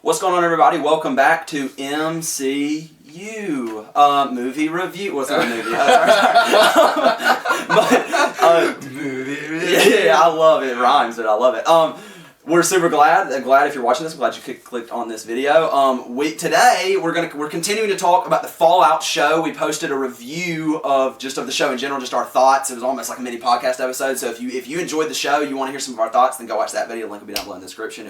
What's going on, everybody? Welcome back to MCU movie review. What's that movie? Movie review. Yeah, I love it. It rhymes, but I love it. We're super glad if you're watching this. I'm glad you clicked on this video. Today we're continuing to talk about the Fallout show. We posted a review of the show in general, just our thoughts. It was almost like a mini podcast episode. So if you enjoyed the show, you want to hear some of our thoughts, then go watch that video. The link will be down below in the description.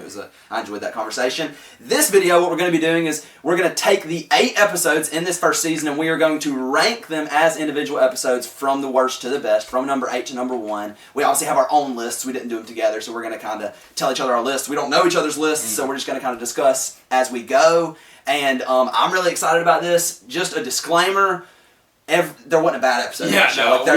I enjoyed that conversation. This video, what we're going to be doing is we're going to take the 8 episodes in this first season, and we are going to rank them as individual episodes from the worst to the best, from number 8 to number 1. We obviously have our own lists. We didn't do them together, so we're going to kind of tell each other our lists. We don't know each other's lists, so we're just going to kind of discuss as we go. And I'm really excited about this. Just a disclaimer: there wasn't a bad episode. Yeah, no, there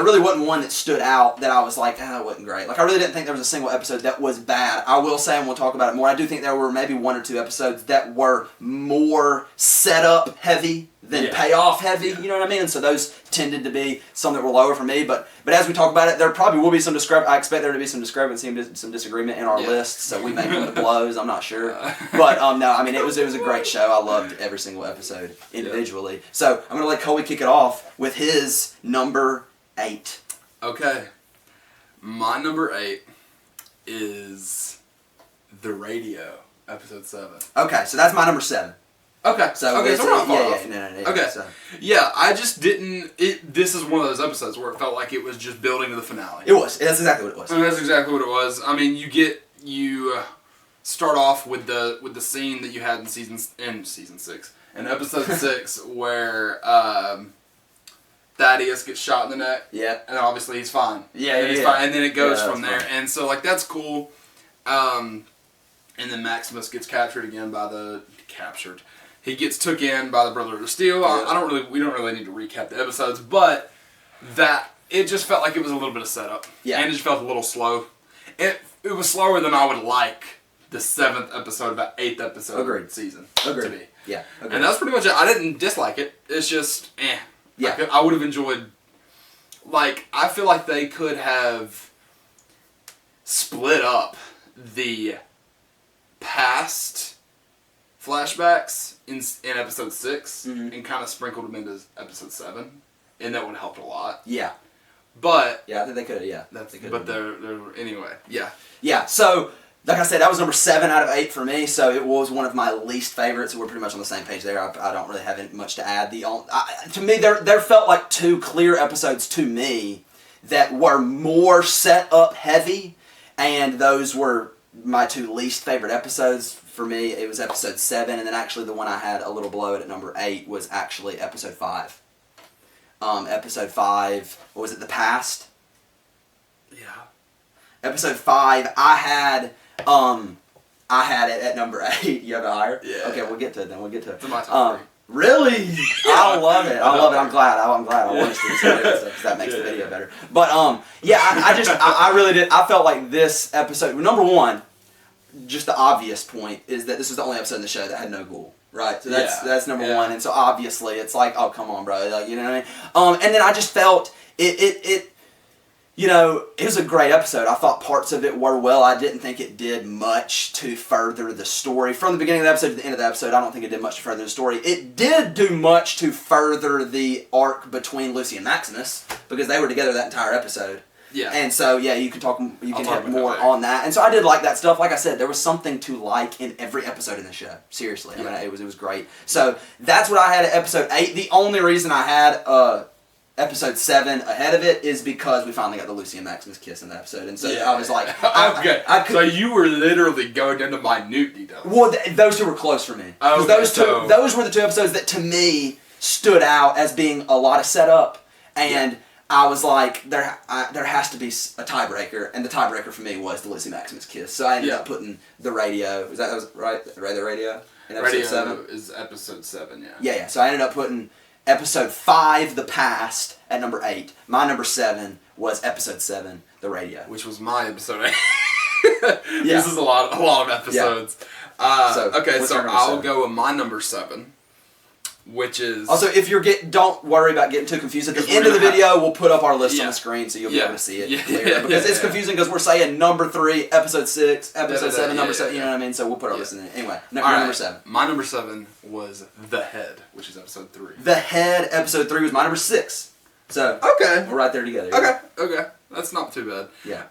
really wasn't one that stood out that I was like, it wasn't great. Like, I really didn't think there was a single episode that was bad. I will say, and we'll talk about it more, I do think there were maybe 1 or 2 episodes that were more setup heavy than payoff heavy. You know what I mean? And so those tended to be some that were lower for me. But as we talk about it, there probably will be some I expect there to be some discrepancy and some disagreement in our lists. So we may go to blows. I'm not sure. But no, I mean, it was a great show. I loved every single episode individually. Yeah. So I'm going to let Colby kick it off with his number 8. Okay. My number 8 is The Radio, episode 7. Okay, so that's my number 7. Okay. So we're not far off. No. Okay. So. Yeah, I just didn't. This is one of those episodes where it felt like it was just building to the finale. It was. That's exactly what it was. And that's exactly what it was. I mean, you start off with the scene that you had in season 6, in episode 6, where Thaddeus gets shot in the neck. Yeah. And obviously he's fine. Yeah, he's fine. And then it goes from there. Fine. And so that's cool. And then Maximus gets captured again He gets took in by the Brotherhood of Steel. Yeah. We don't really need to recap the episodes, but it just felt like it was a little bit of setup. Yeah. And it just felt a little slow. It was slower than I would like the 7th episode of the 8th episode of the season to be. Yeah. Agreed. And that's pretty much it. I didn't dislike it. It's just, Yeah. I would have enjoyed, I feel like they could have split up the past flashbacks in episode 6 and kind of sprinkled them into episode 7, and that would have helped a lot. Yeah. But I think they could have. Yeah. But they're anyway. Yeah. Yeah. So, like I said, that was number 7 out of 8 for me. So it was one of my least favorites. We're pretty much on the same page there. I don't really have much to add. To me, there felt like 2 clear episodes to me that were more set up heavy, and those were my 2 least favorite episodes. For me, it was episode 7, and then actually the one I had a little below it at number 8 was actually episode 5. Episode 5, what was it, The Past? Yeah. Episode 5, I had it at number 8. You have it higher? Yeah. Okay, we'll get to it then. It's my top 3. Really? I love it. I'm glad. I wanted to do this episode because that makes the video better. But I really did. I felt like this episode, number 1, just the obvious point is that this was the only episode in the show that had no ghoul, right? So that's number 1, and so obviously it's like, oh, come on, bro, you know what I mean? And then I just felt it was a great episode. I thought parts of it were well. I didn't think it did much to further the story. From the beginning of the episode to the end of the episode, I don't think it did much to further the story. It did do much to further the arc between Lucy and Maximus, because they were together that entire episode. Yeah. And so, you can hit more on that. And so I did like that stuff. Like I said, there was something to like in every episode in the show. Seriously. Yeah. I mean, it was great. So that's what I had at episode 8. The only reason I had episode 7 ahead of it is because we finally got the Lucy and Maximus kiss in that episode. And so I was like... So you were literally going into minute details. Well, those 2 were close for me. Okay, those were the 2 episodes that, to me, stood out as being a lot of setup. And... I was like, there has to be a tiebreaker, and the tiebreaker for me was the Lucy Maximus kiss. So I ended up putting The Radio. That was right? The Radio in episode 7? Radio is episode 7, yeah. Yeah. So I ended up putting episode 5, The Past, at number 8. My number 7 was episode 7, The Radio. Which was my episode 8. This is a lot of episodes. Yeah. So I'll go with my number 7. which is also, if you're don't worry about getting too confused. At the end of the video, we'll put up our list on the screen so you'll be able to see it clear. Because it's confusing because we're saying number 3, episode 6, episode 7, number 7. You know what I mean? So we'll put our list in it anyway. Number 7. My number 7 was The Head, which is episode 3. The Head, episode 3 was my number 6. So okay, we're right there together. Okay, that's not too bad. Yeah.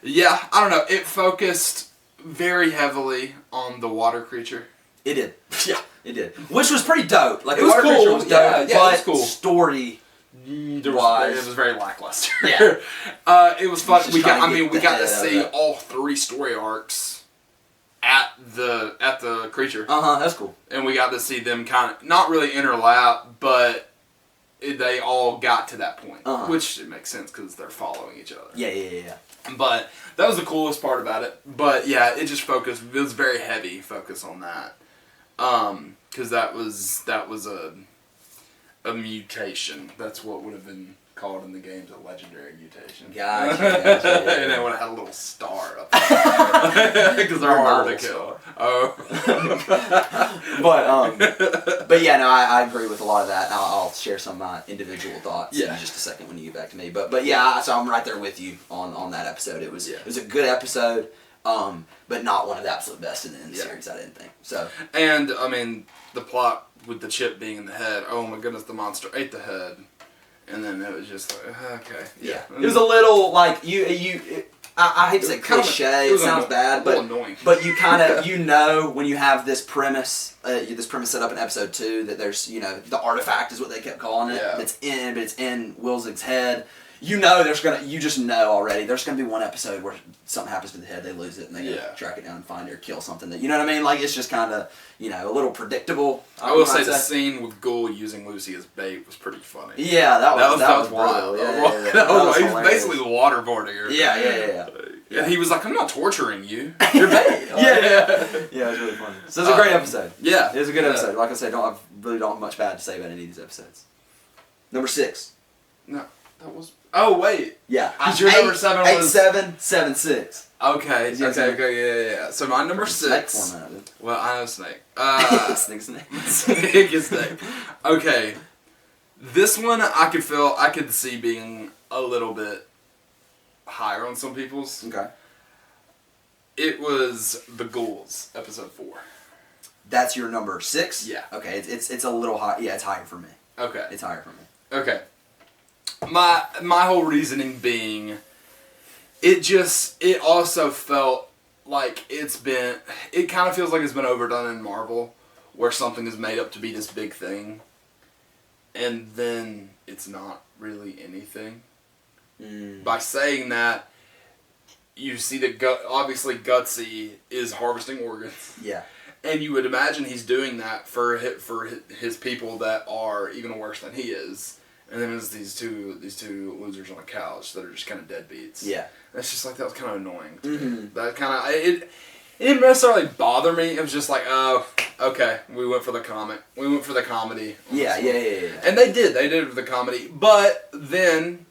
Yeah, I don't know. It focused very heavily on the water creature. It did. Yeah, it did. Which was pretty dope. Like, it was the water cool. creature was dope, Yeah, it was cool. Story. It was very lackluster. Yeah. It was fun. We got to see it. all 3 story arcs at the creature. That's cool. And we got to see them kind of not really interlap, but they all got to that point, which it makes sense because they're following each other. Yeah. But that was the coolest part about it. But yeah, it just focused. It was very heavy focus on that, because that was a mutation. That's what would have been called in the games a legendary mutation. Gotcha. And it would have had a little star up there because they're harder to kill. But yeah, no, I agree with a lot of that. And I'll share some of my individual thoughts in just a second when you get back to me. But yeah, so I'm right there with you on that episode. It was a good episode, but not one of the absolute best in the series. I didn't think so. And I mean, the plot with the chip being in the head. Oh my goodness, the monster ate the head. And then it was just like, okay. Yeah. It was a little like, I hate to say cliche, it sounds bad, but annoying. But you kind of, when you have this premise set up in episode 2, that there's, the artifact is what they kept calling it, but it's in Wilzig's head. You just know already, there's going to be one episode where something happens to the head, they lose it, and they go track it down and find it or kill something that, you know what I mean? Like, it's just kind of, a little predictable. I will say the scene with Ghoul using Lucy as bait was pretty funny. Yeah, that was wild. He was basically waterboarding her. Yeah. And he was like, I'm not torturing you. You're bait. Yeah, it was really funny. So it's a great episode. Yeah. It was a good episode. Like I said, I really don't have much bad to say about any of these episodes. Number 6. No, that was... Oh, wait. Yeah. Because your number 7 was... 8-7-7-6. Okay, yeah. So my number 6... Snake format. Well, I know Snake. Snake. Okay. This one I could see being a little bit higher on some people's. Okay. It was The Ghouls, episode 4. That's your number 6? Yeah. Okay, it's a little high. Yeah, it's higher for me. Okay. It's higher for me. Okay. My whole reasoning being, it also felt like it kind of feels like it's been overdone in Marvel, where something is made up to be this big thing, and then it's not really anything. By saying that, you see that obviously Gutsy is harvesting organs. Yeah. And you would imagine he's doing that for his people that are even worse than he is. And then there's these two losers on a couch that are just kind of deadbeats. Yeah. And it's just like, that was kind of annoying to me. That kind of, it didn't necessarily bother me. It was just like, oh, okay, we went for the comic. We went for the comedy. Yeah. And they did it for the comedy. But then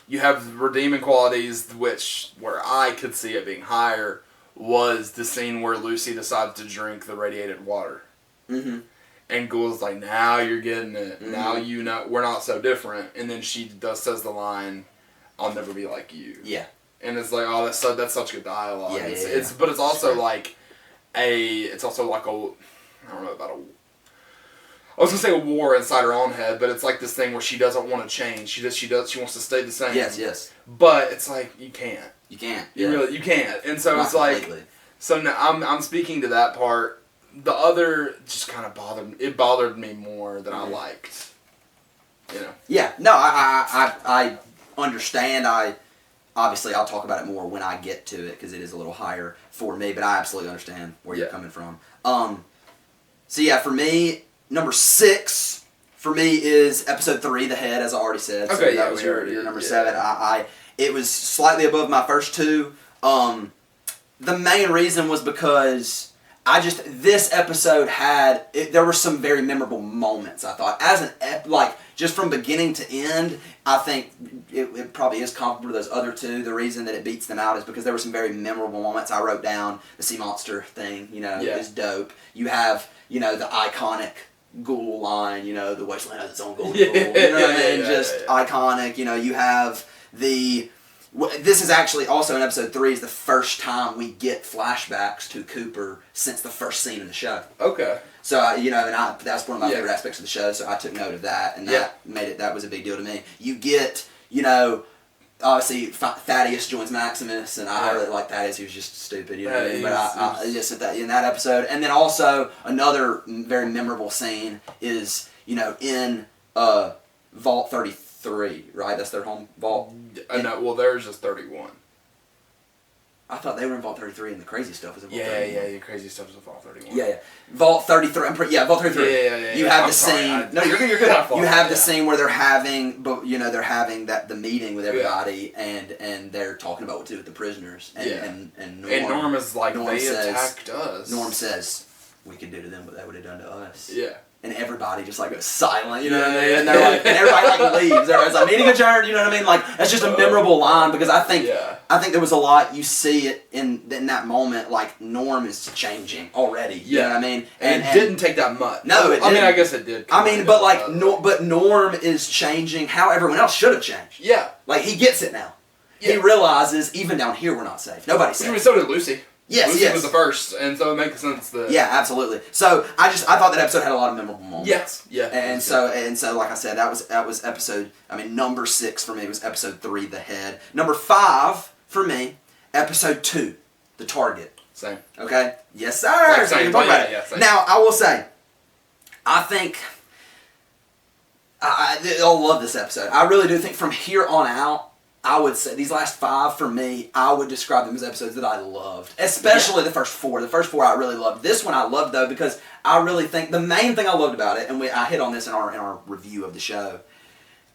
you have redeeming qualities, where I could see it being higher, was the scene where Lucy decided to drink the radiated water. And Ghoul's like, now you're getting it. Now you know we're not so different. And then she says the line, "I'll never be like you." Yeah. And it's like, oh, that's such good dialogue. But it's also like I don't know about I was gonna say a war inside her own head, but it's like this thing where she doesn't want to change. She wants to stay the same. Yes. But it's like you can't. You can't. You can't. And so Not it's like completely. So now I'm speaking to that part. The other just kind of bothered me more than I liked. Yeah. No, I understand. Obviously I'll talk about it more when I get to it because it is a little higher for me, but I absolutely understand where you're coming from. So yeah, for me, number 6 for me is episode 3, The Head, as I already said. So okay, that was your number 7. It was slightly above my first 2. The main reason was because this episode there were some very memorable moments, I thought. Just from beginning to end, I think it probably is comparable to those other 2. The reason that it beats them out is because there were some very memorable moments. I wrote down the sea monster thing, is dope. You have, the iconic ghoul line, the wasteland has its own golden ghoul. You know what I mean? Just iconic. You have this is actually also in episode 3 is the first time we get flashbacks to Cooper since the first scene in the show. Okay. So that's one of my favorite aspects of the show. So I took note of that, and that was a big deal to me. You get, obviously Thaddeus joins Maximus, and I really like Thaddeus. He was just stupid, what I mean? But I just in that episode, and then also another very memorable scene is in Vault 33, right? That's their home vault. No, well, theirs is 31. I thought they were in Vault 33 and the crazy stuff was in Vault 31. Yeah, crazy stuff is in Vault 31. Yeah. Vault 33. Vault 33. Yeah. You have the scene. No, you're good. You're good. You have the scene where they're having the meeting with everybody, and they're talking about what to do with the prisoners. And Norm is like, Norm they says, attacked us. Norm says, we could do to them what they would have done to us. Yeah. And everybody just goes silent, what I mean? And they're like, and everybody leaves. Everybody's like, meeting adjourned, what I mean? Like, that's just a memorable line because I think there was a lot, you see it in that moment, like, Norm is changing already. You know what I mean? And it didn't take that much. No, it didn't. I mean, I guess it did. But Norm is changing how everyone else should have changed. Yeah. Like, he gets it now. Yeah. He realizes, even down here, we're not safe. Nobody's safe. I mean, so did Lucy. Lucy was the first, and so it makes sense that... Yeah, absolutely. So, I thought that episode had a lot of memorable moments. Yes. Yeah. And so, like I said, that was episode, number 6 for me was episode 3, The Head. Number 5 for me, episode 2, The Target. Same. Okay? Yes, sir! So we can talk about it. Same. Now, I will say, I think... I'll love this episode. I really do think from here on out, I would say these last 5 for me, I would describe them as episodes that I loved. Especially the first 4. The first 4 I really loved. This one I loved though because I really think the main thing I loved about it, and I hit on this in our review of the show,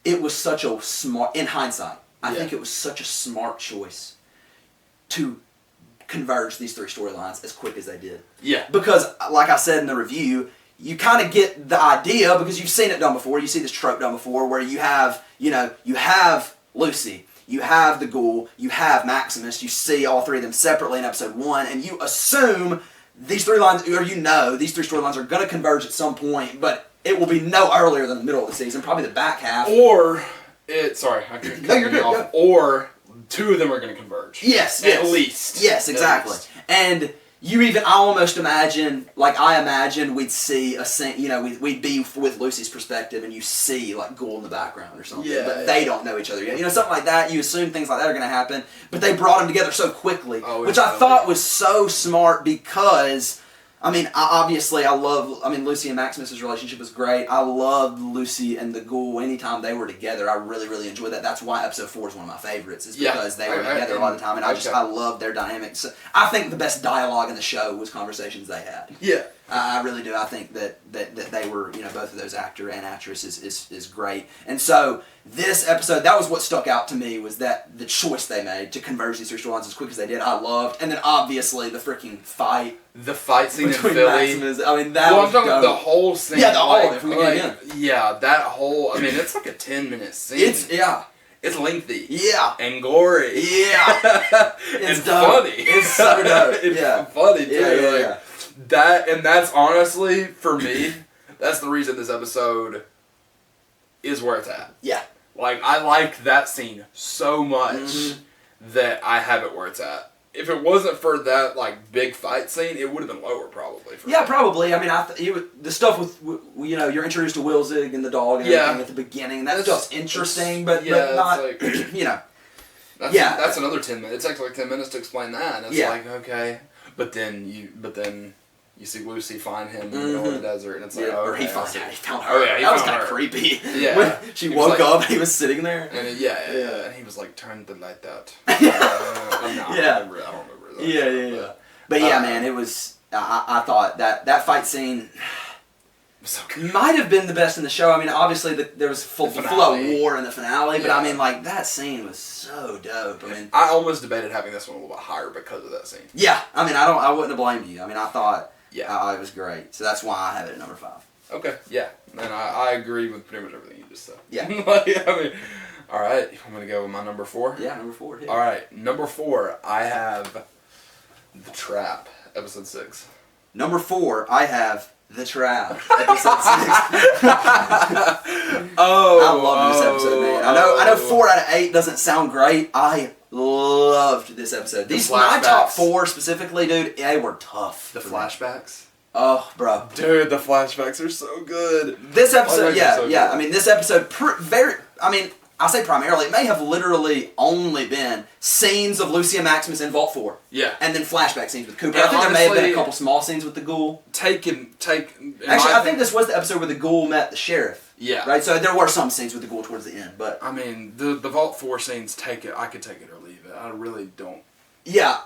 it was such a smart, in hindsight, I think it was such a smart choice to converge these 3 storylines as quick as they did. Yeah. Because, like I said in the review, you kind of get the idea because you've seen it done before. You see this trope done before where you have Lucy, you have the ghoul, you have Maximus, you see all 3 of them separately in episode 1, and you assume these 3 lines, or these 3 storylines are going to converge at some point, but it will be no earlier than the middle of the season, probably the back half. Or, I couldn't cut you off. Or 2 of them are going to converge. Yes. At least. Yes, exactly. And I almost imagine, I imagine we'd see a scene, we'd be with Lucy's perspective and you see, Ghoul in the background or something, but they don't know each other yet. Something like that, you assume things like that are going to happen, but they brought them together so quickly, which I thought was so smart because, Lucy and Maximus' relationship was great. I loved Lucy and the Ghoul anytime they were together. I really, really enjoyed that. That's why episode 4 is one of my favorites, is because they were together a lot of the time, and I loved their dynamics. So I think the best dialogue in the show was conversations they had. Yeah. I really do. I think that they were, both of those actor and actress is great. And so this episode, that was what stuck out to me, was that the choice they made to converge these 3 storylines as quick as they did, I loved. And then obviously the freaking fight. The fight scene in Philly. Maximus, that was I'm talking about the whole scene. Yeah, the whole from beginning. Yeah, that whole, it's like a 10-minute scene. It's lengthy. Yeah. And gory. Yeah. It's funny. It's so dope. It's funny too. Yeah. That's honestly, for me, that's the reason this episode is where it's at. Yeah. I like that scene so much that I have it where it's at. If it wasn't for that big fight scene, it would have been lower probably. Probably. The stuff with you're introduced to Wilzig and the dog and everything at the beginning. That stuff's interesting, but not That's another 10 minutes. It takes 10 minutes to explain that. And it's okay, but then you see Lucy find him in the middle of the desert, and it's he found her. Oh yeah, that was kind of creepy. Yeah, when she woke up, and he was sitting there, and and he was turn the light out. I don't remember that. Yeah. But man, it was. I thought that fight scene might have been the best in the show. Obviously there was full war in the finale, but that scene was so dope. I almost debated having this one a little bit higher because of that scene. Yeah, I wouldn't have blamed you. I thought it was great, so that's why I have it at number 5. Okay, yeah, and I agree with pretty much everything you just said. Yeah. All right, I'm gonna go with my number 4. Yeah, number 4. All right, number 4, I have The Trap, episode 6. Number 4, I have The Trap, episode 6. Oh, I love this episode, man. I know 4 out of 8 doesn't sound great. I loved this episode. These my top 4 specifically, dude, they were tough. The flashbacks. Oh, bro. Dude, the flashbacks are so good. This episode, yeah. I mean, this episode, I'll say primarily, it may have literally only been scenes of Lucy and Maximus in Vault 4. Yeah. And then flashback scenes with Cooper. And I think there may have been a couple small scenes with the ghoul. Actually, I think this was the episode where the ghoul met the sheriff. Yeah. Right? So there were some scenes with the ghoul towards the end, but... I mean, the Vault 4 scenes, I could take it or leave it. I really don't. Yeah.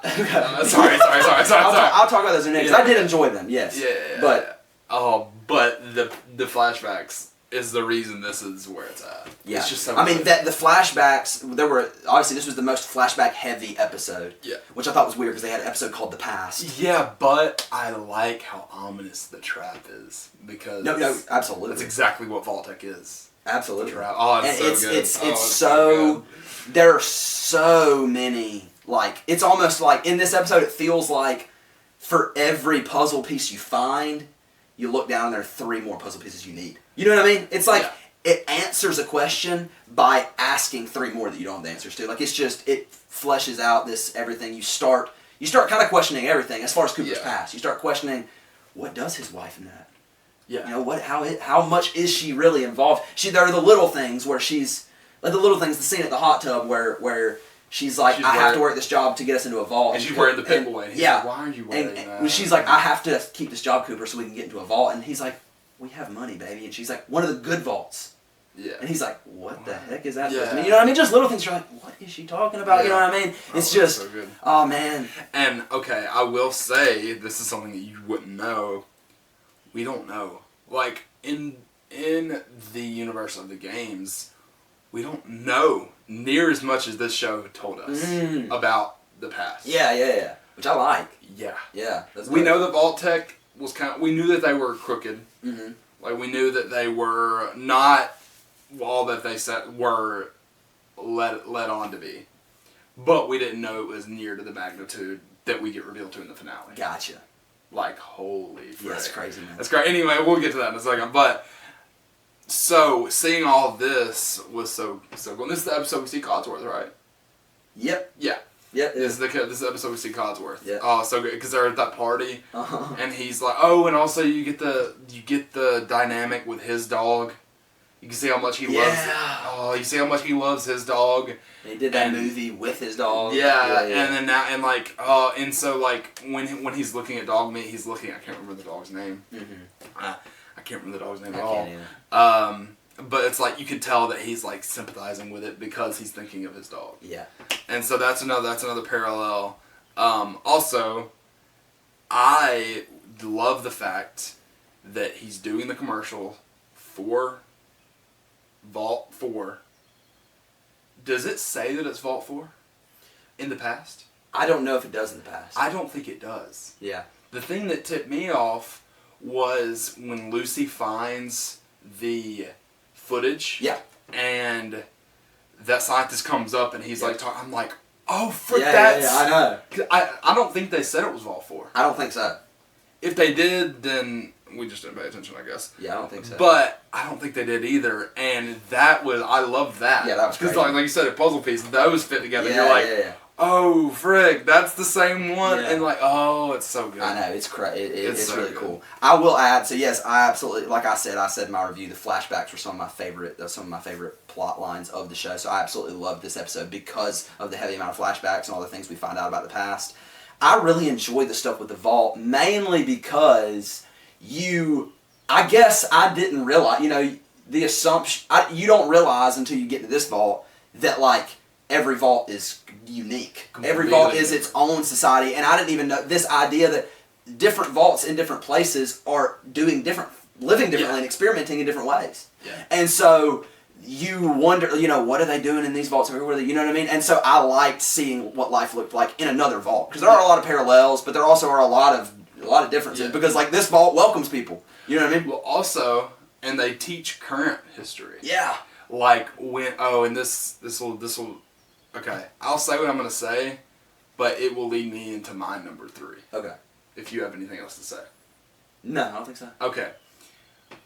Sorry. I'll talk about those in a minute, because I did enjoy them, yes. Yeah. But... But the flashbacks is the reason this is where it's at. Yeah. It's just so I mean, good. the flashbacks, there were... Obviously, this was the most flashback-heavy episode. Yeah. Which I thought was weird, because they had an episode called The Past. Yeah, but I like how ominous the Trap is, because... No, absolutely. That's exactly what Vault-Tec is. Absolutely. The Trap. Oh, it's so good. It's so... Good. There are so many... Like, it's almost like, in this episode, it feels like for every puzzle piece you find, you look down and there are 3 more puzzle pieces you need. You know what I mean? It's like, it answers a question by asking 3 more that you don't have the answers to. Like, it's just, it fleshes out this everything. You start kind of questioning everything as far as Cooper's past. You start questioning, what does his wife know? Yeah. You know, how much is she really involved? There are the little things where she's, like the little things, the scene at the hot tub where she's like, I have to work this job to get us into a vault. And she's wearing the pit boy. Yeah. Like, why are you wearing that? And she's like, I have to keep this job, Cooper, so we can get into a vault. And he's like, we have money, baby. And she's like, one of the good vaults. Yeah. And he's like, what the heck is that supposed to mean? You know what I mean? Just little things. You're like, what is she talking about? Yeah. You know what I mean? It's just, so good. Oh, man. And, okay, I will say, this is something that you wouldn't know. We don't know. Like, in the universe of the games, we don't know near as much as this show told us about the past. Yeah. Which I like. Yeah. Yeah. We know that Vault-Tec was we knew that they were crooked. Mm-hmm. Like, we knew that they were not all that they said were led on to be. But we didn't know it was near to the magnitude that we get revealed to in the finale. Gotcha. Like, holy frick. Yeah, that's crazy, man. That's great. Anyway, we'll get to that in a second. But, so, seeing all of this was so cool. And this is the episode we see Codsworth, right? Yep. Yeah. Yep. This is the episode we see Codsworth. Yeah. Oh, so good, because they're at that party, Uh-huh. and he's like, oh, and also you get the dynamic with his dog. You can see how much he loves. Oh, you see how much he loves his dog. He did that movie with his dog. Yeah, and then now, and like, and so like when he's looking at dog meat, he's looking. I can't remember the dog's name. Mm-hmm. I can't remember the dog's name I at all. can't either. But it's like you can tell that he's like sympathizing with it because he's thinking of his dog. Yeah. And so that's another parallel. Also, I love the fact that he's doing the commercial for Vault 4. Does it say that it's Vault 4 in the past? I don't know if it does in the past. I don't think it does. Yeah. The thing that tipped me off was when Lucy finds the footage. Yeah. And that scientist comes up and he's like, I'm like, oh, frick, Yeah, I know. I don't think they said it was Vault 4. I don't think so. If they did, then we just didn't pay attention, I guess. Yeah, I don't think so. But I don't think they did either. And I love that. Yeah, that was great. Because like you said, a puzzle piece, those fit together. Yeah, You're like, yeah. Oh, frick, that's the same one. Yeah. And like, oh, it's so good. I know, it's it's so really good. cool. I will add, so yes, I absolutely, like I said in my review, the flashbacks were some of my favorite plot lines of the show. So I absolutely loved this episode because of the heavy amount of flashbacks and all the things we find out about the past. I really enjoyed the stuff with the vault, mainly because I guess I didn't realize, the assumption, you don't realize until you get to this vault that like every vault is unique. Every vault is its own society, and I didn't even know this idea that different vaults in different places are living differently and experimenting in different ways. Yeah. And so you wonder, what are they doing in these vaults? You know what I mean? And so I liked seeing what life looked like in another vault, because there are a lot of parallels, but there also are a lot of differences. Yeah. Because like this vault welcomes people. You know what I mean? Well, also, and they teach current history. Yeah. Like when and this will. Okay, I'll say what I'm going to say, but it will lead me into my number 3. Okay. If you have anything else to say. No, I don't think so. Okay.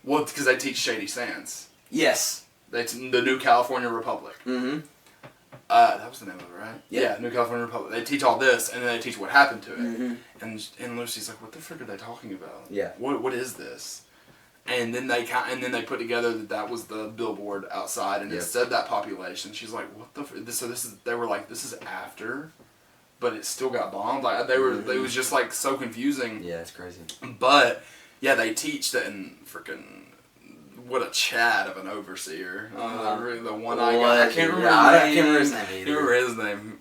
Well, because they teach Shady Sands. Yes. The New California Republic. Mm-hmm. That was the name of it, right? Yeah. New California Republic. They teach all this, and then they teach what happened to it. Mm-hmm. And Lucy's like, "What the frick are they talking about? Yeah. What is this?" And then they put together that was the billboard outside, and it said that population. She's like, "What the?" So this is. They were like, "This is after," but it still got bombed. Like they were. Mm-hmm. It was just like so confusing. Yeah, it's crazy. But yeah, they teach that in freaking. What a Chad of an overseer. The one I got. I can't remember his name. I can't remember his name either. Remember his name.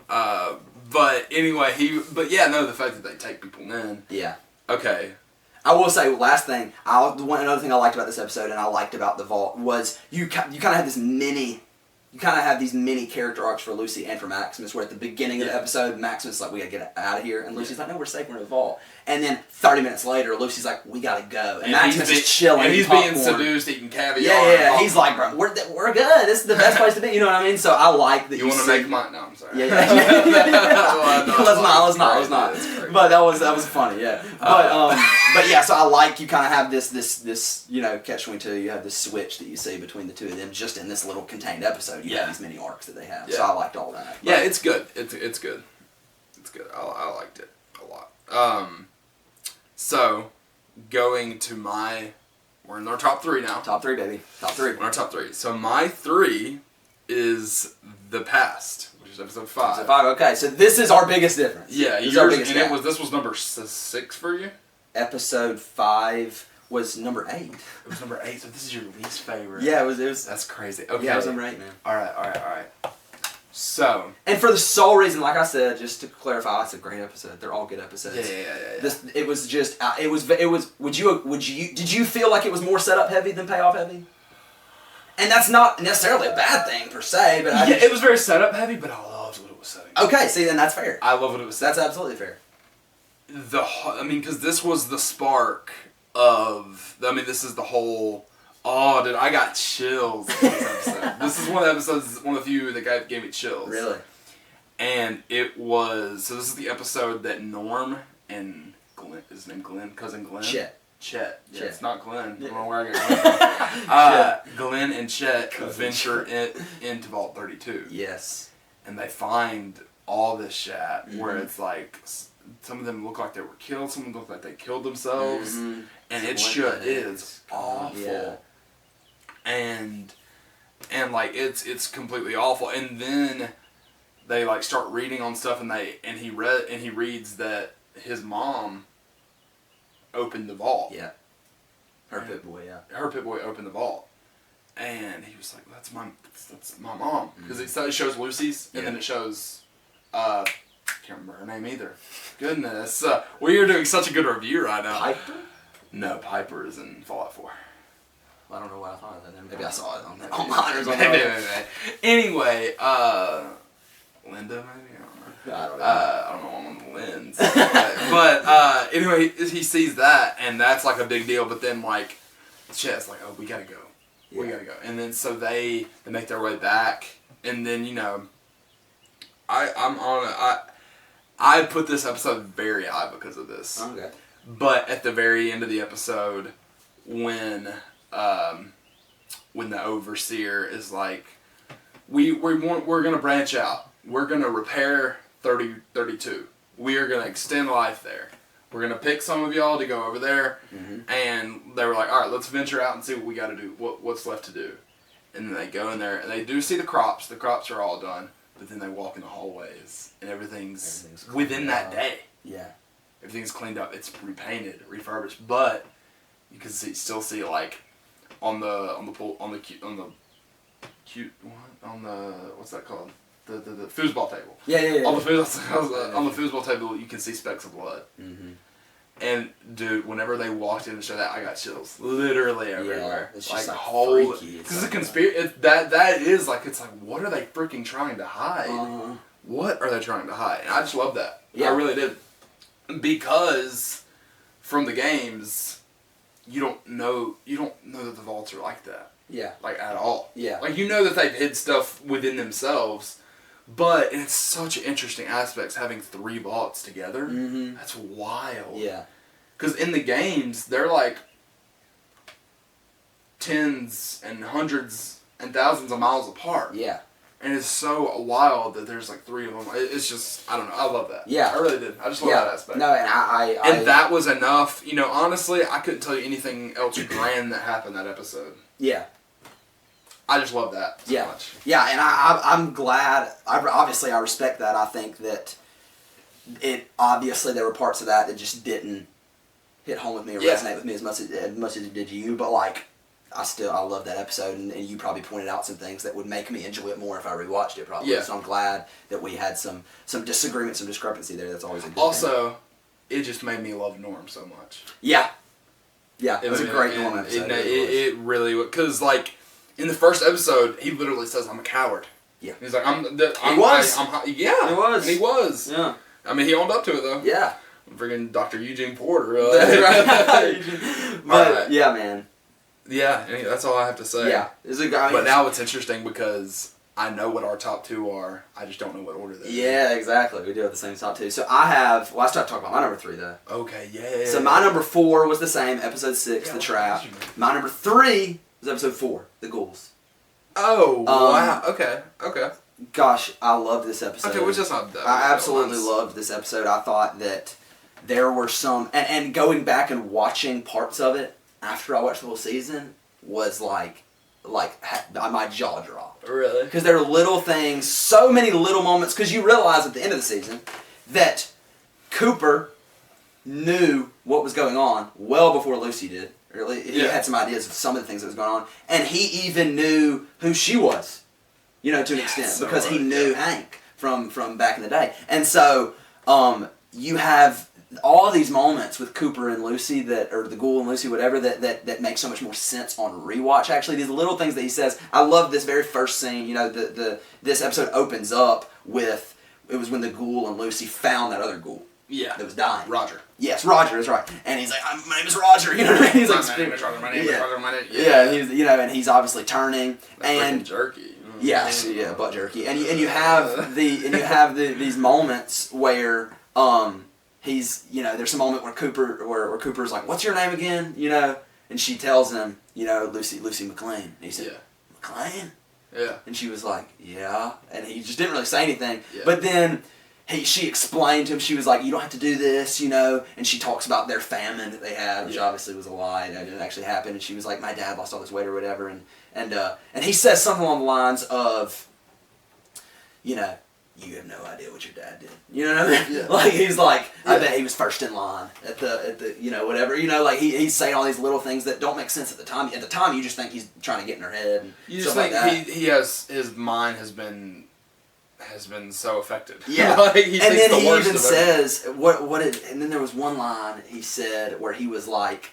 But anyway, the fact that they take people in. Yeah. Okay. I will say, last thing, another thing I liked about this episode and I liked about the vault was you kind of have these mini character arcs for Lucy and for Maximus, where at the beginning of the episode, Maximus is like, we gotta get out of here, and Lucy's like, no, we're safe, we're in the vault. And then 30 minutes later, Lucy's like, we gotta go. And Maximus is chilling. And he's being seduced, eating caviar. Yeah. He's like, bro, we're good. This is the best place to be. You know what I mean? So I like that you want to make mine? No, I'm sorry. Yeah. Let's not. But that was funny, yeah. But yeah, so I like you kind of have this catch-22. You have this switch that you see between the two of them just in this little contained episode. You have these mini arcs that they have. So I liked all that. Yeah, it's good. It's good. It's good. I liked it a lot. So going to we're in our top 3 now. Top 3, baby. Top 3. We're in our top 3. So my 3 is The Past, which is episode 5. Episode 5. Okay, so this is our biggest difference. Yeah, this was number 6 for you. Episode 5 was number 8. It was number 8. So this is your least favorite. Yeah, it was. That's crazy. Okay. Yeah, it was number 8, man. All right. So. And for the sole reason, like I said, just to clarify, it's a great episode. They're all good episodes. Yeah. It was just. It was. Did you feel like it was more setup heavy than payoff heavy? And that's not necessarily a bad thing per se, but it was very setup heavy, but I loved what it was setting. Okay, see, then that's fair. I love what it was. That's absolutely fair. Because this was the spark of. This is the whole. Oh, dude, I got chills in this episode. This is one of the episodes, one of the few that gave me chills. Really? And it was. So this is the episode that Norm and Glenn. Is his name Glenn? Cousin Glenn? Chet. Yeah, it's not Glenn. I don't know where I got Glenn from. Glenn and Chet venture into Vault 32. Yes. And they find all this shit where it's like. Some of them look like they were killed. Some of them look like they killed themselves, and it sure is awful. Yeah. And like it's completely awful. And then they like start reading on stuff, and he reads that his mom opened the vault. Yeah. Her Pip-Boy. Yeah. Her Pip-Boy opened the vault, and he was like, "That's my mom," because it shows Lucy's, and then it shows. Can't remember her name either. Goodness. We are doing such a good review right now. Piper? No, Piper is in Fallout 4. Well, I don't know why I thought of that. Maybe I saw it on mine or something. Maybe. Anyway, Linda maybe? I don't know. I don't know why I'm on the lens. but anyway, he sees that, and that's like a big deal. But then like, Chet's like, oh, we gotta go. Yeah. We gotta go. And then so they make their way back, and then I put this episode very high because of this. Okay. But at the very end of the episode, when the overseer is like, we're gonna branch out. We're gonna repair 32. We are gonna extend life there. We're gonna pick some of y'all to go over there, and they were like, all right, let's venture out and see what we got to do. What's left to do? And then they go in there and they do see the crops. The crops are all done. But then they walk in the hallways, and everything's within that day. Yeah, everything's cleaned up. It's repainted, refurbished, but you can still see like on the what's that called? The foosball table. Yeah. On the foosball table, you can see specks of blood. Mm-hmm. And dude, whenever they walked in and showed that, I got chills literally everywhere. Yeah, it's just like freaky. Because it's a conspiracy. That is like, it's like, what are they freaking trying to hide? What are they trying to hide? And I just love that. Yeah, I really did. Because from the games, you don't know that the vaults are like that. Yeah. Like at all. Yeah. Like that they've hid stuff within themselves. But it's such interesting aspects having 3 vaults together. Mm-hmm. That's wild. Yeah. Because in the games, they're like tens and hundreds and thousands of miles apart. Yeah. And it's so wild that there's like 3 of them. It's just, I don't know. I love that. Yeah. I really did. I just love that aspect. No, and and that was enough. You know, honestly, I couldn't tell you anything else grand that happened that episode. Yeah. I just love that so much. Yeah, and I'm glad. Obviously, I respect that. I think that obviously there were parts of that just didn't hit home with me or resonate with me as much as it did you. But like, I love that episode, and you probably pointed out some things that would make me enjoy it more if I rewatched it. Probably. Yeah. So I'm glad that we had some disagreement, some discrepancy there. That's always a good thing. Also, it just made me love Norm so much. Yeah. Yeah, it was a great Norm episode. It really was. Because, like, in the first episode, he literally says, I'm a coward. Yeah. He's like, He was. Yeah. He was. And he was. Yeah. I mean, he owned up to it, though. Yeah. Friggin' Dr. Eugene Porter. That's right. But, yeah, man. Yeah, that's all I have to say. Yeah. It's a guy. But now it's interesting because I know what our top 2 are. I just don't know what order they're in. Yeah, exactly. We do have the same top 2. So I started talking about my number 3, though. Okay, yeah. So my number 4 was the same, episode 6, The Trap. My number 3 was episode 4, The Ghouls. Oh, wow. Okay. Gosh, I love this episode. Okay, which is not that. I absolutely loved this episode. I thought that there were some... And going back and watching parts of it after I watched the whole season was like my jaw dropped. Really? Because there are little things, so many little moments, because you realize at the end of the season that Cooper knew what was going on well before Lucy did. Or he had some ideas of some of the things that was going on. And he even knew who she was, to an extent, because he knew Hank from back in the day. And so you have all these moments with Cooper and Lucy or the Ghoul and Lucy, whatever, that make so much more sense on rewatch. Actually, these little things that he says. I love this very first scene. This episode opens up with, it was when the Ghoul and Lucy found that other Ghoul. Yeah. That was dying. Roger. Yes, Roger is right. And he's like, my name is Roger. You know what I mean? He's like, my name is Roger. My name is Roger. My name. Yeah, and he's and he's obviously turning and jerky. Yes, butt jerky. And you have these moments where he's there's a moment where Cooper's like, what's your name again? And she tells him, Lucy McLean. And he said, McLean? Yeah. And she was like, yeah. And he just didn't really say anything. Yeah. But then she explained to him, she was like, you don't have to do this, and she talks about their famine that they had, which obviously was a lie, that didn't actually happen, and she was like, my dad lost all this weight or whatever, and he says something along the lines of, you have no idea what your dad did. You know what I mean? Yeah. Like, he's like, I bet he was first in line at the whatever. Like, he's saying all these little things that don't make sense at the time. At the time, you just think he's trying to get in her head. And you just think his mind has been so affected. Yeah. Like, and then he even says, and then there was one line he said where he was like,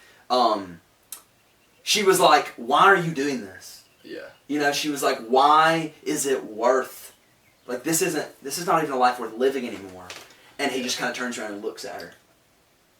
she was like, why are you doing this? Yeah. She was like, why is it worth, like, this is not even a life worth living anymore. And he just kind of turns around and looks at her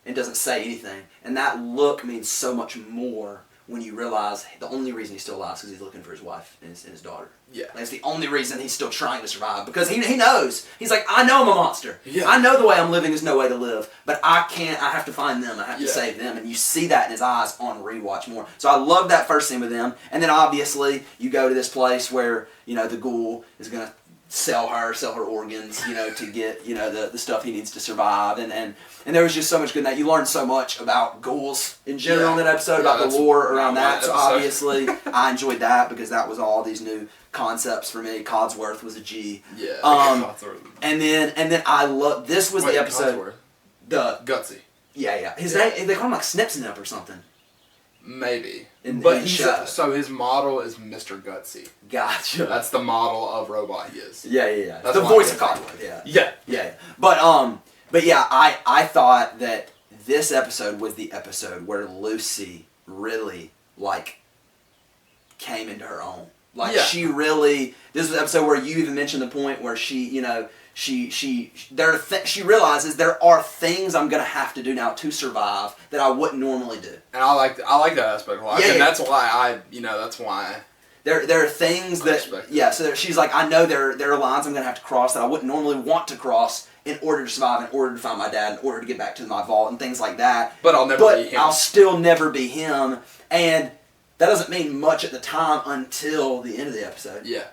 and doesn't say anything. And that look means so much more when you realize the only reason he's still alive is because he's looking for his wife and his daughter. Yeah. That's the only reason he's still trying to survive, because he knows. He's like, I know I'm a monster. Yeah. I know the way I'm living is no way to live, but I have to find them. I have to save them. And you see that in his eyes on rewatch more. So I love that first scene with them. And then obviously you go to this place where, the Ghoul is going to sell her organs, to get, the stuff he needs to survive. And there was just so much good in that. You learned so much about ghouls in general in that episode, about the lore around that. So obviously I enjoyed that because that was all these new concepts for me. Codsworth was a G. Yeah. And then I love, this was the episode. Codsworth. The Gutsy. Yeah. His name, they call him like Snip or something. Maybe. But so his model is Mr. Gutsy. Gotcha. That's the model of robot he is. Yeah. That's the voice of Codsworth. Yeah. But yeah, I thought that this episode was the episode where Lucy really came into her own. She really. This was the episode where you even mentioned the point where she, she realizes there are things I'm gonna have to do now to survive that I wouldn't normally do. And I like that aspect a lot. And that's why that's why. There are things that so she's like, I know there are lines I'm gonna have to cross that I wouldn't normally want to cross, in order to survive, in order to find my dad, in order to get back to my vault and things like that. But I'll never be him. I'll still never be him. And that doesn't mean much at the time until the end of the episode. Yeah.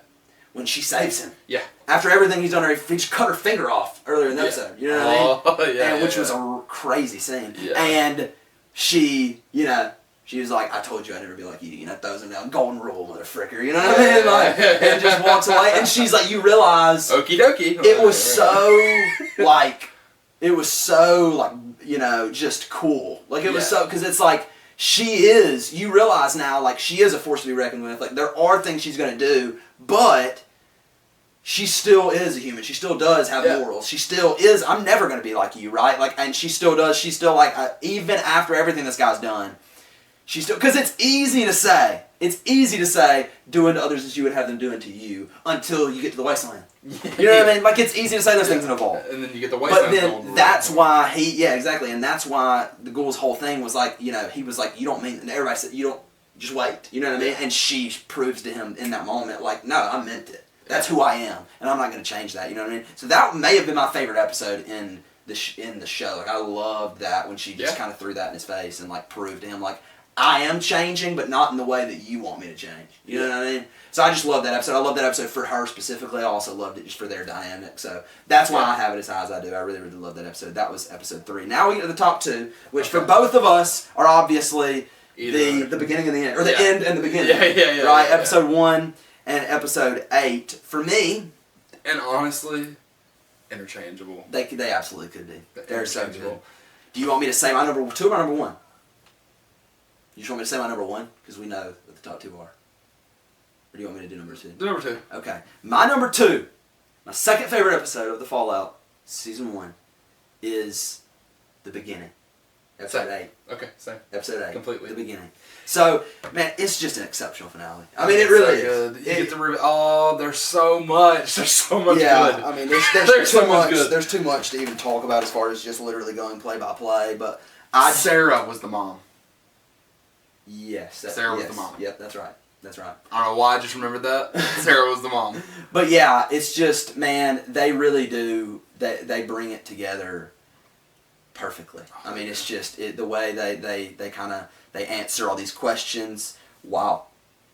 When she saves him. Yeah. After everything he's done, he just cut her finger off earlier in the episode. You know what I mean? Yeah. Which was a crazy scene. Yeah. And she, she was like, I told you I'd never be like you. Throws him down. Golden rule, motherfricker. You know what I mean? Like, and just walks away. And she's like, you realize. Okie dokie. It was so, just cool. Like, it was so, because it's like, you realize now, like, she is a force to be reckoned with. Like, there are things she's going to do, but she still is a human. She still does have morals. She still is, I'm never going to be like you, right? Like, and she still does. She's still like, even after everything this guy's done, she's still, because it's easy to say, do unto others as you would have them do unto you, until you get to the wasteland. You know what I mean? Like, it's easy to say those things in a vault. And then you get the wasteland. But then that's why exactly, and that's why the ghoul's whole thing was like, he was like, you don't mean, and everybody said, you don't, just wait. You know what I mean? And she proves to him in that moment, like, no, I meant it. That's who I am, and I'm not going to change that. You know what I mean? So that may have been my favorite episode in the show. Like, I loved that when she just kind of threw that in his face and like proved to him, like, I am changing, but not in the way that you want me to change. You know what I mean? So I just love that episode. I love that episode for her specifically. I also loved it just for their dynamic. So that's why I have it as high as I do. I really, really love that episode. That was episode 3. Now we get to the top 2, which for both of us are obviously the beginning and the end, or the end and the beginning. Right? Episode 1 and episode 8. For me, and honestly, interchangeable. They absolutely could be. They're so good. Do you want me to say my number 2 or my number 1? You just want me to say my number 1? Because we know what the top 2 are. Or do you want me to do number 2? Do number 2. Okay. My number 2, my second favorite episode of The Fallout, season 1, is the beginning. Episode 8. Okay, same. Episode 8. Completely. The beginning. So, man, it's just an exceptional finale. I mean, it really is. Good. You get to there's so much. There's so much good. I mean, there's so too much. good. There's too much to even talk about as far as just literally going play by play. But Sarah was the mom. Yes. Sarah was the mom. Yep, that's right. That's right. I don't know why I just remembered that. Sarah was the mom. But yeah, it's just, man, they really do. They bring it together perfectly. I mean, it's just the way they answer all these questions. Wow.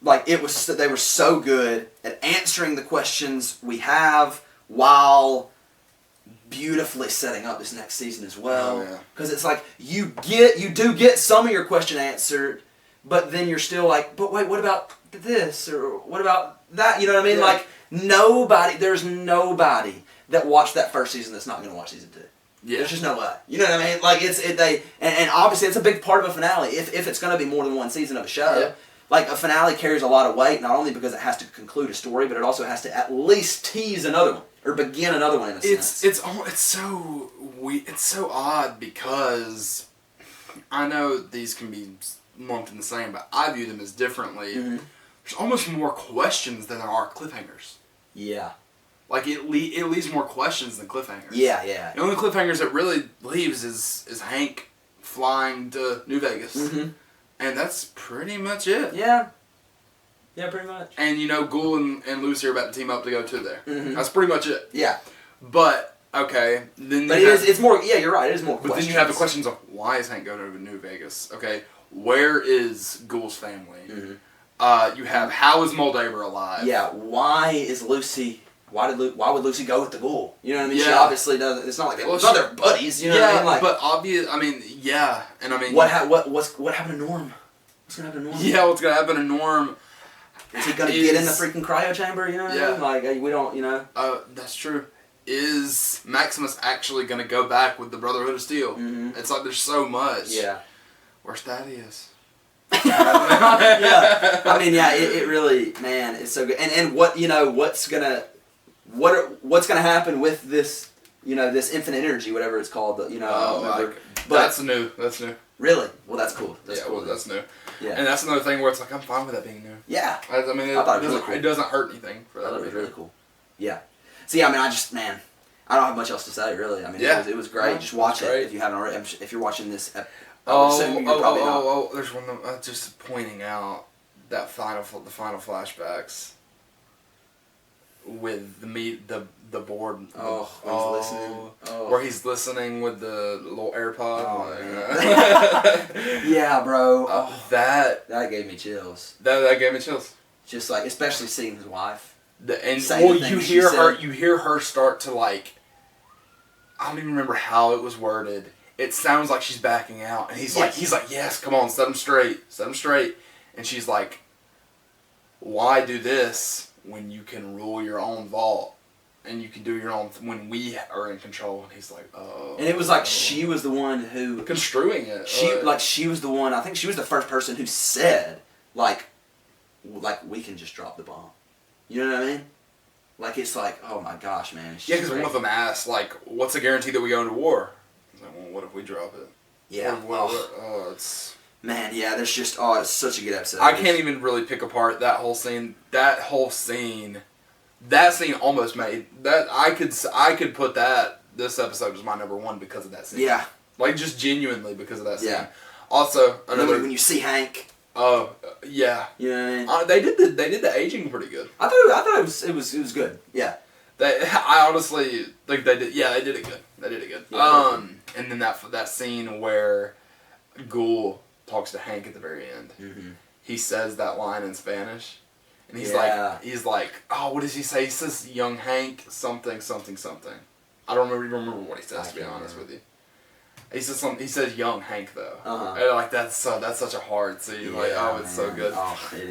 Like, they were so good at answering the questions we have while beautifully setting up this next season as well. Because it's like, you do get some of your question answered, but then you're still like, but wait, what about this? Or what about that? You know what I mean? Like, there's nobody that watched that first season that's not going to watch season 2. Yeah. There's just no way. You know what I mean? Like, and obviously it's a big part of a finale. If it's going to be more than one season of a show, like, a finale carries a lot of weight, not only because it has to conclude a story, but it also has to at least tease another one or begin another one in a sense. It's so odd because I know these can be lumped in the same, but I view them as differently. Mm-hmm. There's almost more questions than there are cliffhangers. Yeah. Like, it leaves more questions than cliffhangers. Yeah. The only cliffhangers it really leaves is Hank flying to New Vegas. Mm-hmm. And that's pretty much it. Yeah. Yeah, pretty much. And, Ghoul and Lucy are about to team up to go to there. Mm-hmm. That's pretty much it. Yeah. But, okay. Then it's more, you're right, it is more questions. But then you have the questions of, why is Hank going to New Vegas? Okay. Where is Ghoul's family? Mm-hmm. You have, how is Moldaver alive? Yeah, why would Lucy go with the Ghoul? You know what I mean? She obviously doesn't. It's not like they're buddies. You know what I mean? Like, but obvious. I mean, yeah, and I mean, what happened to Norm? What's gonna happen to Norm? Yeah, what's gonna happen to Norm? Is he gonna get in the freaking cryo chamber? You know what I mean? Like, we don't. That's true. Is Maximus actually gonna go back with the Brotherhood of Steel? Mm-hmm. It's like there's so much. Yeah. Where's Thaddeus? Yeah. I mean, it really, man, it's so good. And what's gonna happen with this, this infinite energy, whatever it's called, but that's new. That's new. Really? Well, that's cool. That's cool. Well, that's new. Yeah. And that's another thing where it's like, I'm fine with that being new. Yeah. I mean, it doesn't hurt anything for that. I thought it was really cool. Yeah. See, I mean, I don't have much else to say, really. I mean, it was great. Just watch it if you haven't already. If you're watching this, there's one just pointing out that the final flashbacks with the board. Oh, where he's listening. Oh. Where he's listening with the little AirPod. Oh, yeah, bro. That gave me chills. That gave me chills. Just like, especially seeing his wife. You hear her start to like. I don't even remember how it was worded. It sounds like she's backing out, and he's like, yes, come on, set him straight, and she's like, why do this when you can rule your own vault, and you can do your own when we are in control? And he's like, oh. And it was like she was the one who construing it. She was the one. I think she was the first person who said like we can just drop the bomb. You know what I mean? Like, it's like, oh my gosh, man. Yeah, because one of them asked, like, what's the guarantee that we go into war? I was like, well, what if we drop it? Yeah. It's... Man, yeah, there's just, it's such a good episode. I can't even really pick apart that whole scene. That scene almost made, that, I could put this episode was my number one because of that scene. Yeah. Like, just genuinely because of that scene. Yeah. Also, another... When you see Hank... Oh, yeah. You know what I mean? They did the aging pretty good. I thought it was good. Yeah. I honestly think they did. Yeah, they did it good. Yeah, and then that scene where Ghoul talks to Hank at the very end. Mm-hmm. He says that line in Spanish, and he's like, oh, what does he say? He says, "Young Hank, something, something, something." I don't remember what he says, to be honest with you. He says something. He says "young Hank" though. And like that's such a hard scene. Yeah, like it's so good.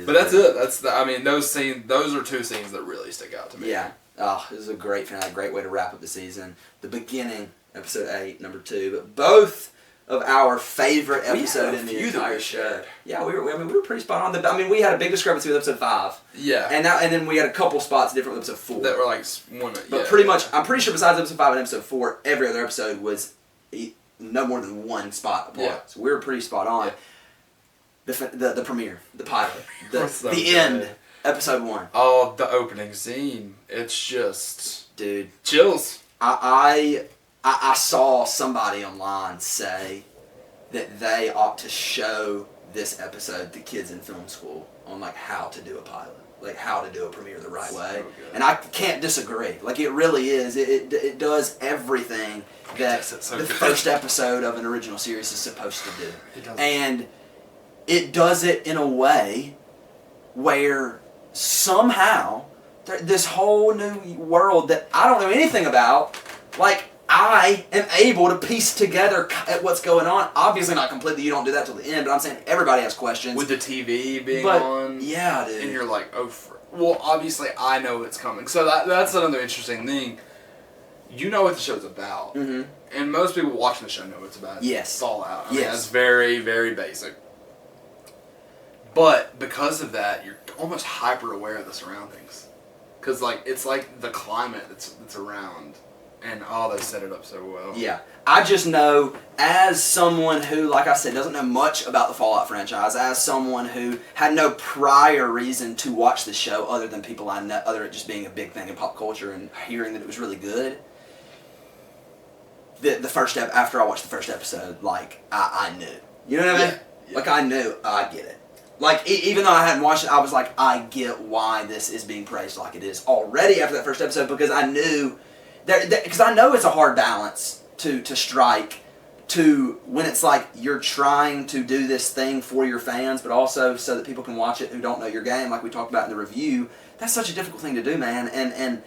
But that's it. Those are two scenes that really stick out to me. Yeah. Oh, this is a great finale. Great way to wrap up the season. The beginning, episode 8, number 2, but both of our favorite episode in the entire show. Yeah, we were pretty spot on. We had a big discrepancy with episode 5. Yeah. And then we had a couple spots different with episode 4. That were like one. But pretty much, I'm pretty sure besides episode 5 and episode 4, every other episode was no more than one spot apart. Yeah. So we were pretty spot on. Yeah. The premiere, the pilot, the end, episode 1. Oh, the opening scene. It's just... Dude. Chills. I saw somebody online say that they ought to show this episode to kids in film school on like how to do a pilot. Like how to do a premiere the right way. And I can't disagree. Like it really is. It does everything that the first episode of an original series is supposed to do. And it does it in a way where somehow this whole new world that I don't know anything about, like I am able to piece together what's going on. Obviously not completely, you don't do that till the end, but I'm saying everybody has questions. With the TV being on. Yeah, dude. And you're like, well, obviously I know it's coming. So that's another interesting thing. You know what the show's about. Mm-hmm. And most people watching the show know what it's about. Yes. Fallout. I mean, that's very, very basic. But because of that, you're almost hyper aware of the surroundings. Because it's like the climate that's around. And they set it up so well. Yeah. I just know, as someone who, like I said, doesn't know much about the Fallout franchise, as someone who had no prior reason to watch the show other than people I know, other than it just being a big thing in pop culture and hearing that it was really good, after I watched the first episode, like, I knew. You know what I mean? Yeah. Like, I knew, I get it. Like, even though I hadn't watched it, I was like, I get why this is being praised like it is already after that first episode, because I knew... Because I know it's a hard balance to strike to when it's like you're trying to do this thing for your fans, but also so that people can watch it who don't know your game, like we talked about in the review. That's such a difficult thing to do, man. And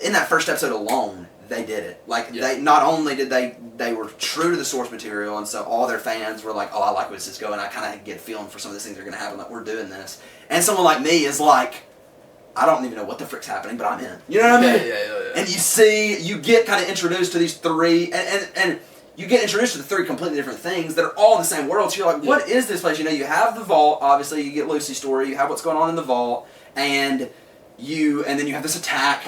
in that first episode alone, they did it. Like they not only did they were true to the source material, and so all their fans were like, oh, I like where this is going. I kind of get a feeling for some of these things that are going to happen. Like we're doing this, and someone like me is like, I don't even know what the frick's happening, but I'm in. You know what I mean? Yeah. And you get kind of introduced to these three, and you get introduced to the three completely different things that are all in the same world. So you're like, what is this place? You know, you have the vault, obviously, you get Lucy's story, you have what's going on in the vault, and then you have this attack.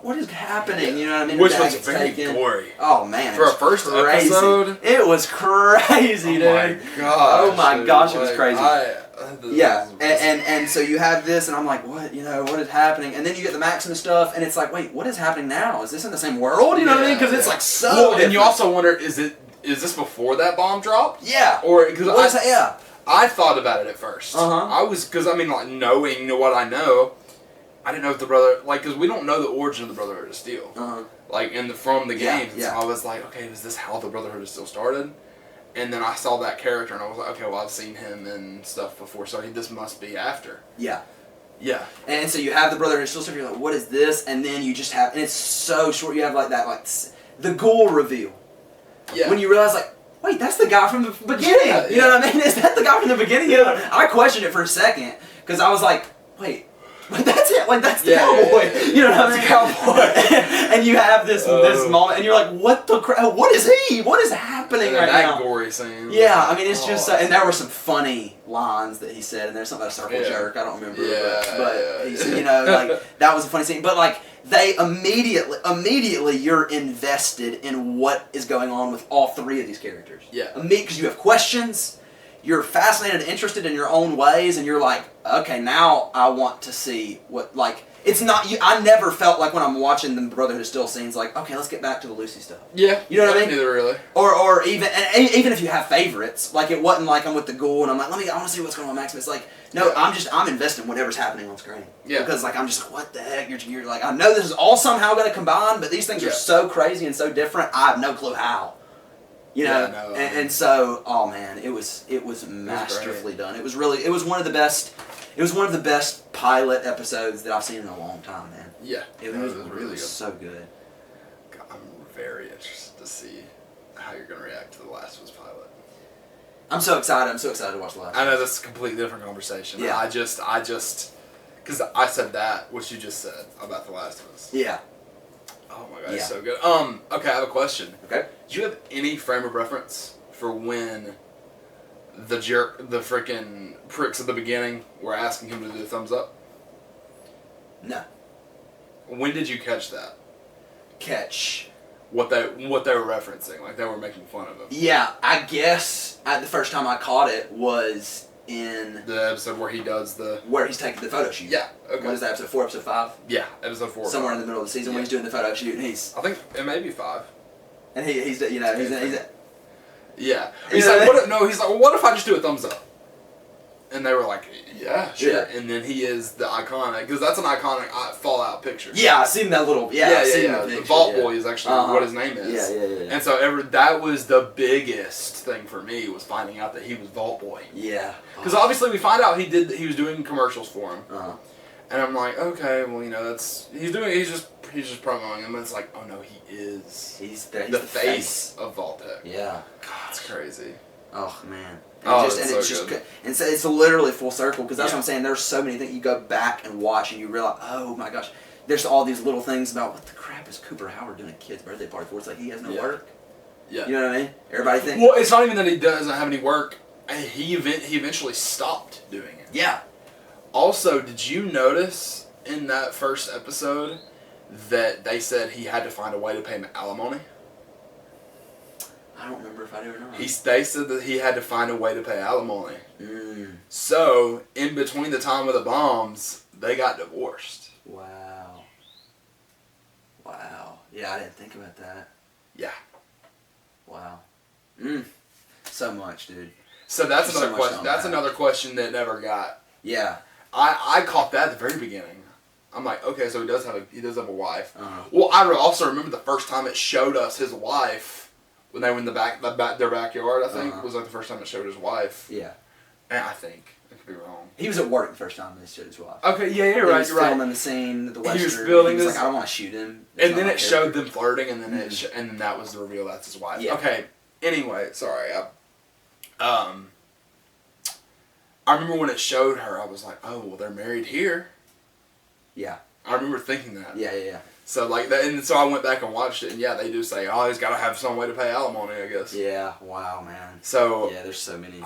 What is happening? You know what I mean? Which was very gory. Oh man, for a first episode, it was crazy, dude. Oh my gosh, it was crazy. And so you have this, and I'm like, what? You know, what is happening? And then you get the Maxim stuff, and it's like, wait, what is happening now? Is this in the same world? You know what I mean? Because it's like so. Well, different. And you also wonder, is this before that bomb dropped? Yeah. Or because yeah. I thought about it at first. I was because like knowing what I know. I didn't know if the brother, like, because we don't know the origin of the Brotherhood of Steel. Like, from the games. Yeah. So I was like, okay, is this how the Brotherhood of Steel started? And then I saw that character, and I was like, okay, well, I've seen him and stuff before, so this must be after. Yeah. Yeah. And so you have the Brotherhood of Steel stuff, you're like, what is this? And then you just have, and it's so short, you have like that, like, the ghoul reveal. Yeah. When you realize, like, wait, that's the guy from the beginning. Yeah, you know what I mean? Is that the guy from the beginning? Yeah. I questioned it for a second, because I was like, wait, but that's it. Like, that's the cowboy. Yeah. You know what I mean? Cowboy. And you have this moment, and you're like, what the crap? What is he? What is happening right now? That gory scene. Yeah, I mean, it's just, and there were some funny lines that he said, and there's something about a circle jerk, I don't remember, but he said, you know, like, that was a funny scene, but like, they immediately you're invested in what is going on with all three of these characters. Yeah. Because you have questions, you're fascinated and interested in your own ways, and you're like, okay, now I want to see what, like, it's not, I never felt like when I'm watching the Brotherhood of Steel scenes, like, okay, let's get back to the Lucy stuff. Yeah. You know what I mean? Neither really. Or even, and even if you have favorites, like, it wasn't like I'm with the ghoul and I'm like, I want to see what's going on with Maximus. Like, no, I'm invested in whatever's happening on screen. Yeah. Because, like, I'm just like, what the heck? You're like, I know this is all somehow going to combine, but these things are so crazy and so different, I have no clue how. You know? Yeah, no, and so, oh man, it was masterfully done. It was one of the best pilot episodes that I've seen in a long time, man. Yeah. It was really good. So good. God, I'm very interested to see how you're going to react to the Last of Us pilot. I'm so excited to watch the Last of Us. I know that's a completely different conversation. Yeah. I just, because I said that, what you just said about the Last of Us. Yeah. Oh my god, it's so good. Okay, I have a question. Okay. Do you have any frame of reference for when the freaking pricks at the beginning were asking him to do the thumbs up? No. When did you catch that? What they were referencing, like they were making fun of him. Yeah, I guess the first time I caught it was in the episode where he's taking the photo shoot. Yeah. Okay. What is that, episode 4, episode 5? Yeah, episode 4. Somewhere in the middle of the season when he's doing the photo shoot, and I think it may be 5. And he's yeah. He's like, well, what if I just do a thumbs up? And they were like, yeah, sure. Yeah. And then he is the iconic, because that's an iconic Fallout picture. Yeah, I've seen that little, The Vault Boy is actually what his name is. Yeah. And so that was the biggest thing for me, was finding out that he was Vault Boy. Yeah. Because obviously we find out he was doing commercials for him. And I'm like, okay, well, he's just promoting him, and it's like, oh no, he is. He's the face of Vault-Tec. Yeah. God, it's crazy. Oh man. It's literally full circle, because that's what I'm saying. There's so many things you go back and watch and you realize, oh my gosh, there's all these little things about what the crap is Cooper Howard doing a kid's birthday party for? It's like he has no work. Yeah. You know what I mean? Everybody thinks. Well, it's not even that he doesn't have any work. He eventually stopped doing it. Yeah. Also, did you notice in that first episode that they said he had to find a way to pay him alimony? I don't remember if I do or not. They said that he had to find a way to pay alimony. So, in between the time of the bombs, they got divorced. Wow. Yeah, I didn't think about that. Yeah. Wow. So much, dude. So that's another question. That's another question that never got. Yeah. I caught that at the very beginning. I'm like, okay, so he does have a wife. Well, I also remember the first time it showed us his wife. When they were in their backyard, I think, was like the first time it showed his wife. Yeah. And I think. I could be wrong. He was at work the first time they showed his wife. Okay, yeah, you're right. He was filming the scene at the Western. He was building this. He was like, I don't want to shoot him. And then it showed them flirting, and then and then that was the reveal that's his wife. Yeah. Okay, anyway, sorry. I remember when it showed her, I was like, oh, well, they're married here. Yeah. I remember thinking that. Yeah. So like that, and so I went back and watched it, and yeah, they do say, oh, he's got to have some way to pay alimony, I guess. Yeah. Wow, man. So yeah, there's so many.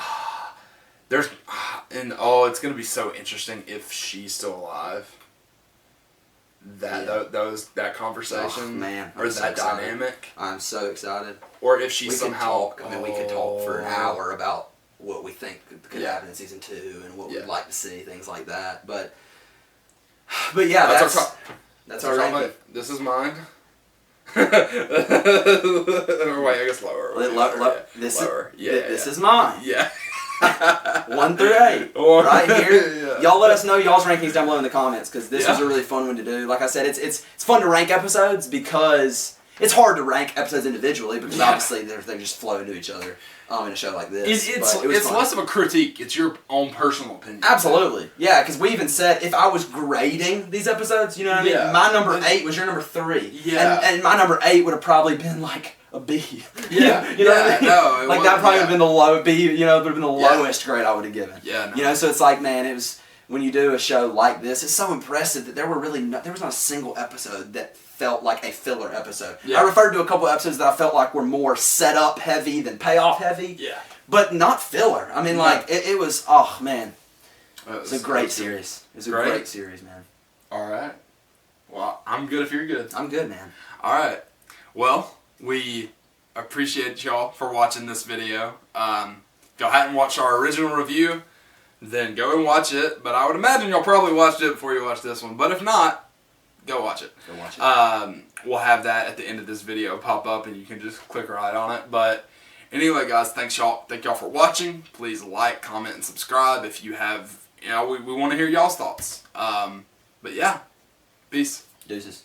It's gonna be so interesting if she's still alive. That conversation, man, or is that dynamic? I'm so excited. Or if she somehow, we could talk for an hour about what we think could happen in season 2 and what we'd like to see, things like that. But yeah, that's our ranking. This is mine. Or wait, I guess lower. This is mine. Yeah. 1 through 8, right here. Y'all let us know y'all's rankings down below in the comments because this is a really fun one to do. Like I said, it's fun to rank episodes because it's hard to rank episodes individually because obviously they just flow into each other in a show like this. It's less of a critique. It's your own personal opinion. Absolutely. Yeah, because we even said if I was grading these episodes, you know what I mean? Yeah. My number 8 was your number 3. Yeah. And my number 8 would have probably been like a B. Yeah. You know what I mean? No, like that probably would have been the low B, you know, would have been the lowest grade I would have given. Yeah. No. You know, so it's like, man, it was when you do a show like this, it's so impressive that there was not a single episode that felt like a filler episode. Yeah. I referred to a couple episodes that I felt like were more setup heavy than payoff heavy. Yeah. But not filler. I mean, like, it was, oh, man. It's a great series. It's a great series, man. All right. Well, I'm good if you're good. I'm good, man. All right. Well, we appreciate y'all for watching this video. If y'all hadn't watched our original review, then go and watch it. But I would imagine y'all probably watched it before you watched this one. But if not, go watch it. Go watch it. We'll have that at the end of this video pop up, and you can just click right on it. But anyway, guys, thank y'all for watching. Please like, comment, and subscribe if you have. You know, we want to hear y'all's thoughts. But yeah, peace. Deuces.